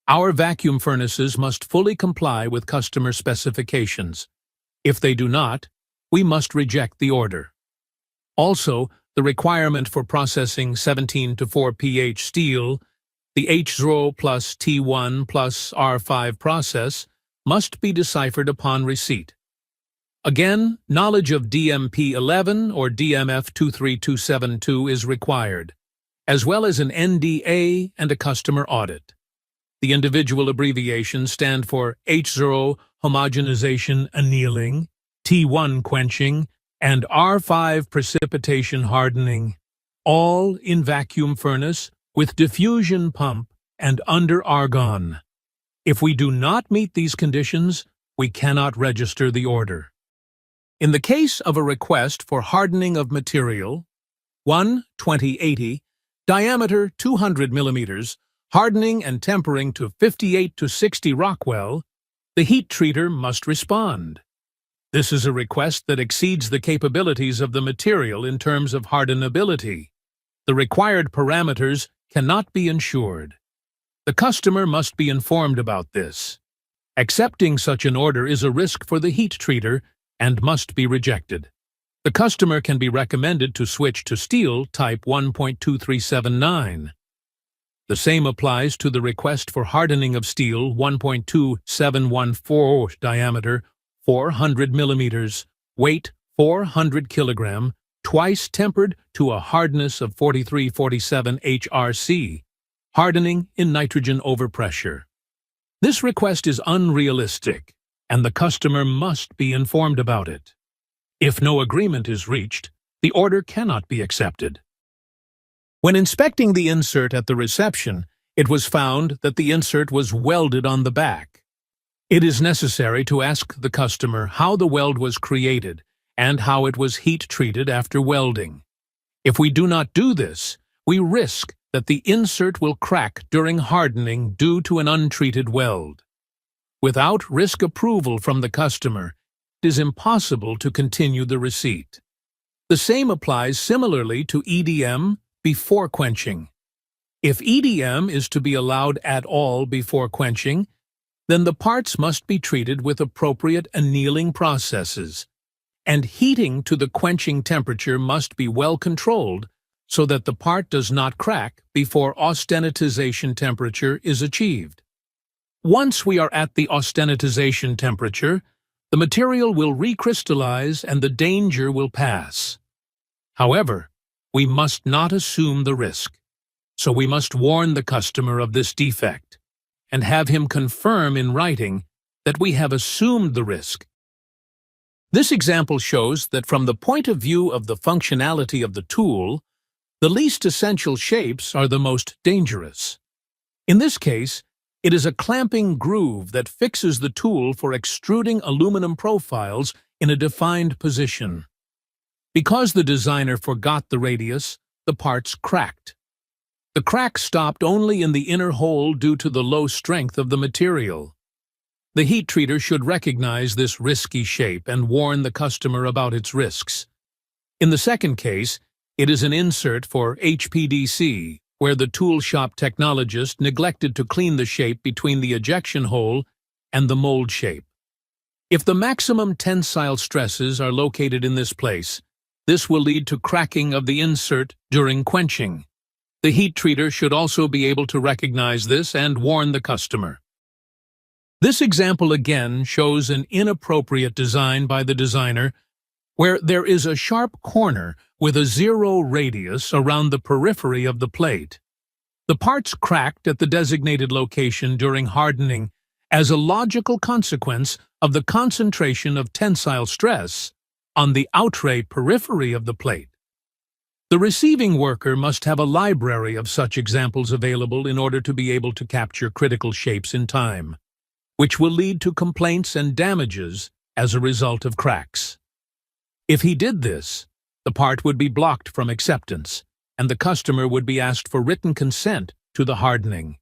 Our vacuum furnaces must fully comply with customer specifications. If they do not, we must reject the order. Also, the requirement for processing 17 to 4 pH steel, the H0 plus T1 plus R5 process, must be deciphered upon receipt. Again, knowledge of DMP11 or DMF 23272 is required, as well as an NDA and a customer audit. The individual abbreviations stand for H0 homogenization annealing, T1 quenching, and R5 precipitation hardening, all in vacuum furnace with diffusion pump and under argon. If we do not meet these conditions, we cannot register the order. In the case of a request for hardening of material, 1-2080, diameter 200 mm, hardening and tempering to 58 to 60 Rockwell, the heat treater must respond. This is a request that exceeds the capabilities of the material in terms of hardenability. The required parameters cannot be ensured. The customer must be informed about this. Accepting such an order is a risk for the heat treater and must be rejected. The customer can be recommended to switch to steel type 1.2379. The same applies to the request for hardening of steel 1.2714 diameter, 400 mm, weight 400 kg, twice tempered to a hardness of 4347 HRC, hardening in nitrogen overpressure. This request is unrealistic, and the customer must be informed about it. If no agreement is reached, the order cannot be accepted. When inspecting the insert at the reception, it was found that the insert was welded on the back. It is necessary to ask the customer how the weld was created and how it was heat-treated after welding. If we do not do this, we risk that the insert will crack during hardening due to an untreated weld. Without risk approval from the customer, it is impossible to continue the receipt. The same applies similarly to EDM before quenching. If EDM is to be allowed at all before quenching, then the parts must be treated with appropriate annealing processes, and heating to the quenching temperature must be well controlled so that the part does not crack before austenitization temperature is achieved. Once we are at the austenitization temperature, the material will recrystallize and the danger will pass. However, we must not assume the risk, so we must warn the customer of this defect and have him confirm in writing that we have assumed the risk. This example shows that from the point of view of the functionality of the tool, the least essential shapes are the most dangerous. In this case, it is a clamping groove that fixes the tool for extruding aluminum profiles in a defined position. Because the designer forgot the radius, the parts cracked. The crack stopped only in the inner hole due to the low strength of the material. The heat treater should recognize this risky shape and warn the customer about its risks. In the second case, it is an insert for HPDC, where the tool shop technologist neglected to clean the shape between the ejection hole and the mold shape. If the maximum tensile stresses are located in this place, this will lead to cracking of the insert during quenching. The heat treater should also be able to recognize this and warn the customer. This example again shows an inappropriate design by the designer where there is a sharp corner with a zero radius around the periphery of the plate. The parts cracked at the designated location during hardening as a logical consequence of the concentration of tensile stress on the outre periphery of the plate. The receiving worker must have a library of such examples available in order to be able to capture critical shapes in time, which will lead to complaints and damages as a result of cracks. If he did this, the part would be blocked from acceptance, and the customer would be asked for written consent to the hardening,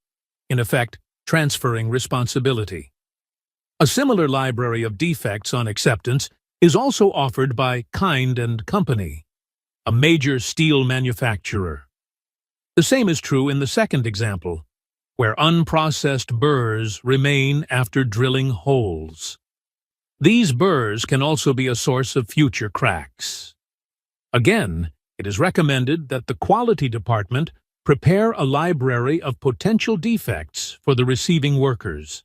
in effect, transferring responsibility. A similar library of defects on acceptance is also offered by Kind & Company, a major steel manufacturer. The same is true in the second example, where unprocessed burrs remain after drilling holes. These burrs can also be a source of future cracks. Again, it is recommended that the quality department prepare a library of potential defects for the receiving workers.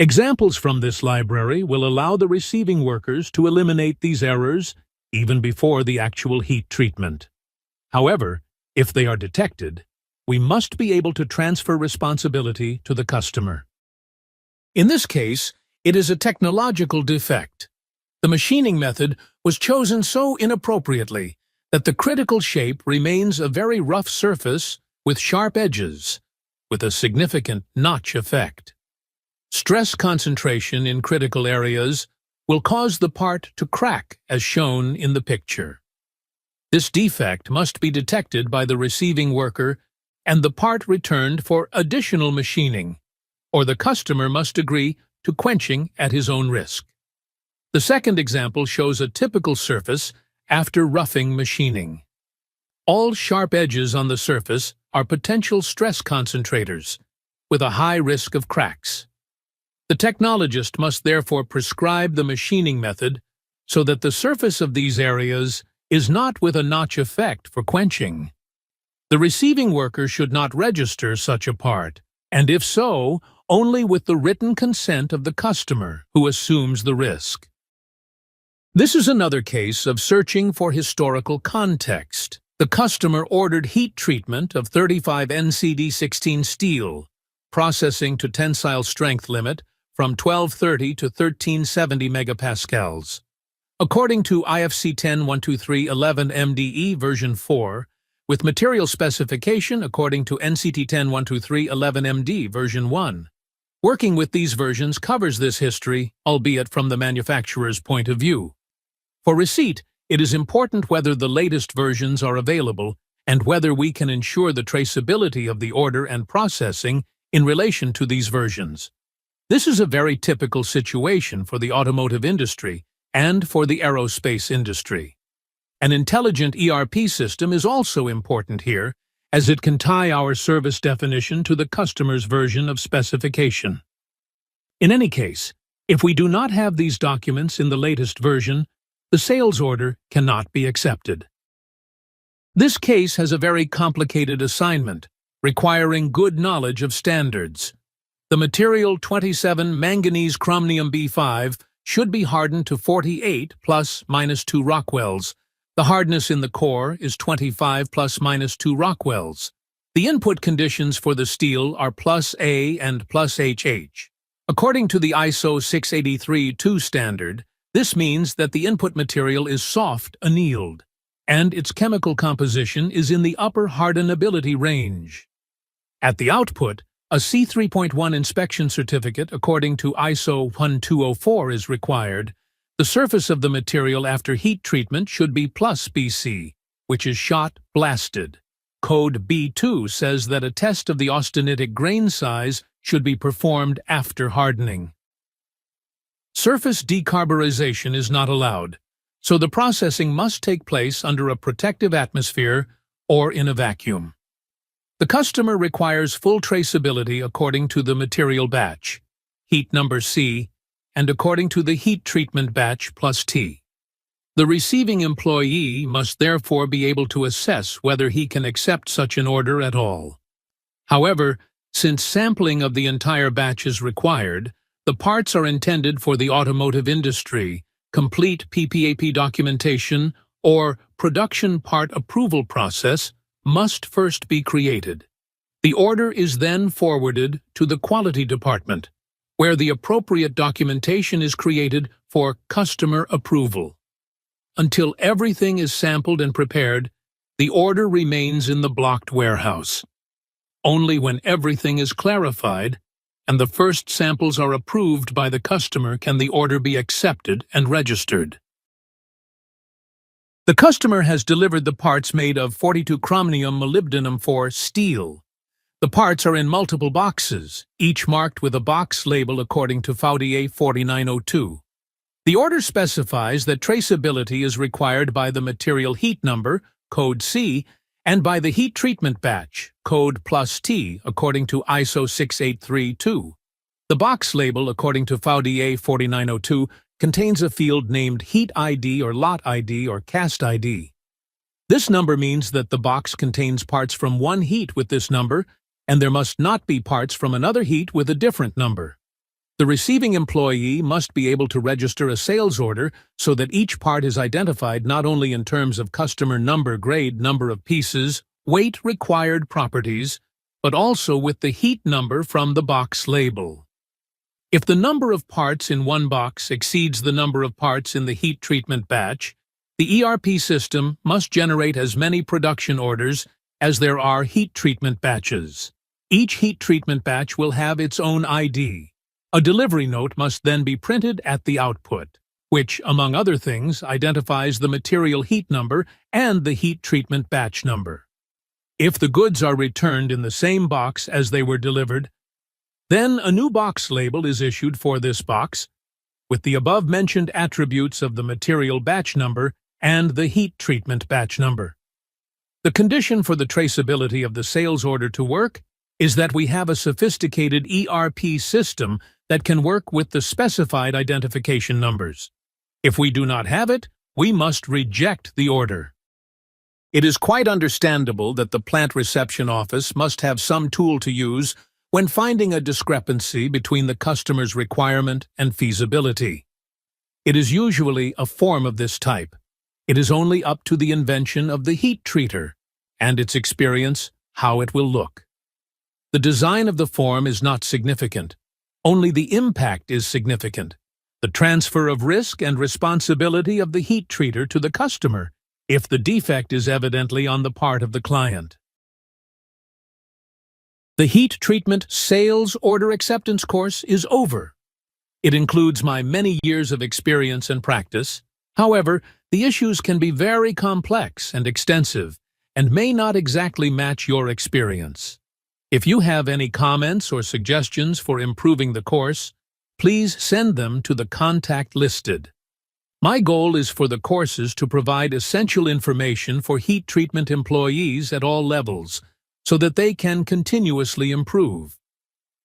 Examples from this library will allow the receiving workers to eliminate these errors even before the actual heat treatment. However, if they are detected, we must be able to transfer responsibility to the customer. In this case, it is a technological defect. The machining method was chosen so inappropriately that the critical shape remains a very rough surface with sharp edges, with a significant notch effect. Stress concentration in critical areas will cause the part to crack as shown in the picture. This defect must be detected by the receiving worker and the part returned for additional machining, or the customer must agree to quenching at his own risk. The second example shows a typical surface after roughing machining. All sharp edges on the surface are potential stress concentrators, with a high risk of cracks. The technologist must therefore prescribe the machining method so that the surface of these areas is not with a notch effect for quenching. The receiving worker should not register such a part, and if so, only with the written consent of the customer who assumes the risk. This is another case of searching for historical context. The customer ordered heat treatment of 35 NCD16 steel, processing to tensile strength limit from 1230 to 1370 megapascals. According to IFC 10-123-11 MDE version 4, with material specification according to NCT 10-123-11 MD version 1. Working with these versions covers this history, albeit from the manufacturer's point of view. For receipt, it is important whether the latest versions are available and whether we can ensure the traceability of the order and processing in relation to these versions. This is a very typical situation for the automotive industry and for the aerospace industry. An intelligent ERP system is also important here, as it can tie our service definition to the customer's version of specification. In any case, if we do not have these documents in the latest version, the sales order cannot be accepted. This case has a very complicated assignment, requiring good knowledge of standards. The material 27 manganese chromium B5 should be hardened to 48 ± 2 Rockwells. The hardness in the core is 25 ± 2 Rockwells. The input conditions for the steel are +A and +HH. According to the ISO 683-2 standard, this means that the input material is soft annealed, and its chemical composition is in the upper hardenability range. At the output, a C3.1 inspection certificate according to ISO 1204 is required. The surface of the material after heat treatment should be +BC, which is shot blasted. Code B2 says that a test of the austenitic grain size should be performed after hardening. Surface decarburization is not allowed, so the processing must take place under a protective atmosphere or in a vacuum. The customer requires full traceability according to the material batch, heat number C, and according to the heat treatment batch +T. The receiving employee must therefore be able to assess whether he can accept such an order at all. However, since sampling of the entire batch is required, the parts are intended for the automotive industry. Complete PPAP documentation or production part approval process must first be created. The order is then forwarded to the quality department, where the appropriate documentation is created for customer approval. Until everything is sampled and prepared, the order remains in the blocked warehouse. Only when everything is clarified and the first samples are approved by the customer can the order be accepted and registered. The customer has delivered the parts made of 42 chromium molybdenum for steel. The parts are in multiple boxes, each marked with a box label according to VDA 4902. The order specifies that traceability is required by the material heat number, code C, and by the heat treatment batch, code +T, according to ISO 6832. The box label, according to VDA 4902, contains a field named Heat ID or Lot ID or Cast ID. This number means that the box contains parts from one heat with this number, and there must not be parts from another heat with a different number. The receiving employee must be able to register a sales order so that each part is identified not only in terms of customer number, grade, number of pieces, weight, required properties, but also with the heat number from the box label. If the number of parts in one box exceeds the number of parts in the heat treatment batch, the ERP system must generate as many production orders as there are heat treatment batches. Each heat treatment batch will have its own ID. A delivery note must then be printed at the output, which, among other things, identifies the material heat number and the heat treatment batch number. If the goods are returned in the same box as they were delivered, then a new box label is issued for this box, with the above-mentioned attributes of the material batch number and the heat treatment batch number. The condition for the traceability of the sales order to work is that we have a sophisticated ERP system that can work with the specified identification numbers. If we do not have it, we must reject the order. It is quite understandable that the plant reception office must have some tool to use when finding a discrepancy between the customer's requirement and feasibility. It is usually a form of this type. It is only up to the invention of the heat treater and its experience how it will look. The design of the form is not significant. Only the impact is significant. The transfer of risk and responsibility of the heat treater to the customer, if the defect is evidently on the part of the client. The heat treatment sales order acceptance course is over. It includes my many years of experience and practice. However, the issues can be very complex and extensive and may not exactly match your experience. If you have any comments or suggestions for improving the course, please send them to the contact listed. My goal is for the courses to provide essential information for heat treatment employees at all levels, so that they can continuously improve.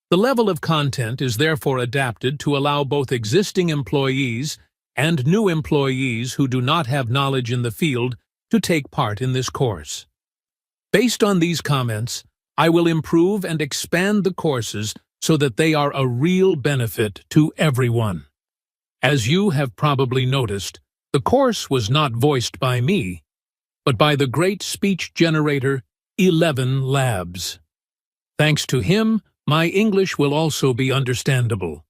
The level of content is therefore adapted to allow both existing employees and new employees who do not have knowledge in the field to take part in this course. Based on these comments, I will improve and expand the courses so that they are a real benefit to everyone. As you have probably noticed, the course was not voiced by me, but by the great speech generator 11 Labs. Thanks to him, my English will also be understandable.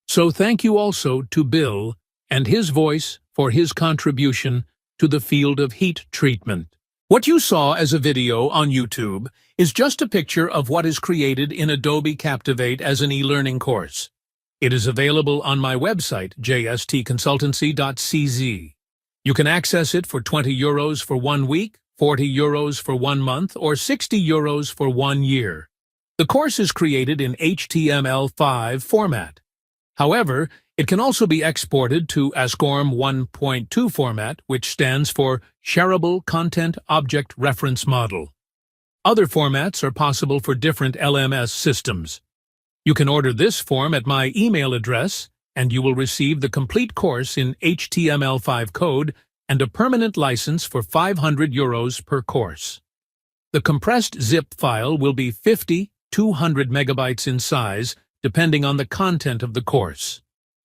So thank you also to Bill and his voice for his contribution to the field of heat treatment. What you saw as a video on YouTube is just a picture of what is created in Adobe Captivate as an e-learning course. It is available on my website, jstconsultancy.cz. You can access it for €20 for 1 week, €40 for 1 month, or €60 for 1 year. The course is created in HTML5 format. However, it can also be exported to ASCORM 1.2 format, which stands for Shareable Content Object Reference Model. Other formats are possible for different LMS systems. You can order this form at my email address, and you will receive the complete course in HTML5 code and a permanent license for €500 per course. The compressed zip file will be 50-200 megabytes in size, depending on the content of the course.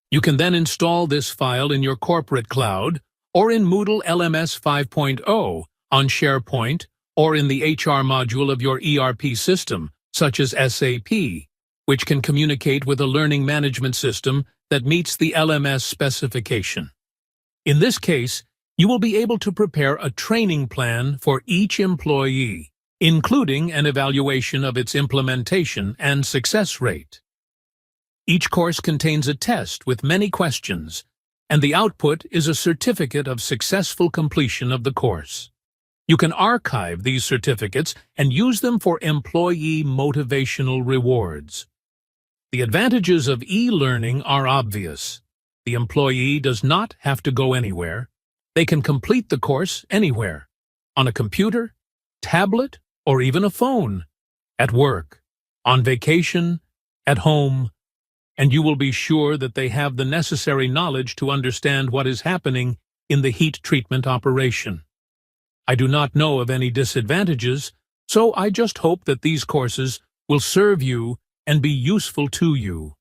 You can then install this file in your corporate cloud or in Moodle LMS 5.0 on SharePoint or in the HR module of your ERP system, such as SAP, which can communicate with a learning management system that meets the LMS specification. In this case, you will be able to prepare a training plan for each employee, including an evaluation of its implementation and success rate. Each course contains a test with many questions, and the output is a certificate of successful completion of the course. You can archive these certificates and use them for employee motivational rewards. The advantages of e-learning are obvious. The employee does not have to go anywhere. They can complete the course anywhere, on a computer, tablet, or even a phone, at work, on vacation, at home, and you will be sure that they have the necessary knowledge to understand what is happening in the heat treatment operation. I do not know of any disadvantages, so I just hope that these courses will serve you and be useful to you.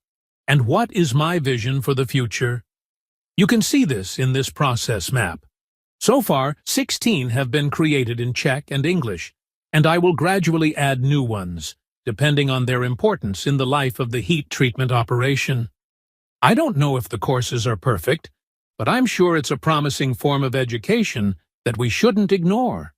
And what is my vision for the future? You can see this in this process map. So far, 16 have been created in Czech and English, and I will gradually add new ones, depending on their importance in the life of the heat treatment operation. I don't know if the courses are perfect, but I'm sure it's a promising form of education that we shouldn't ignore.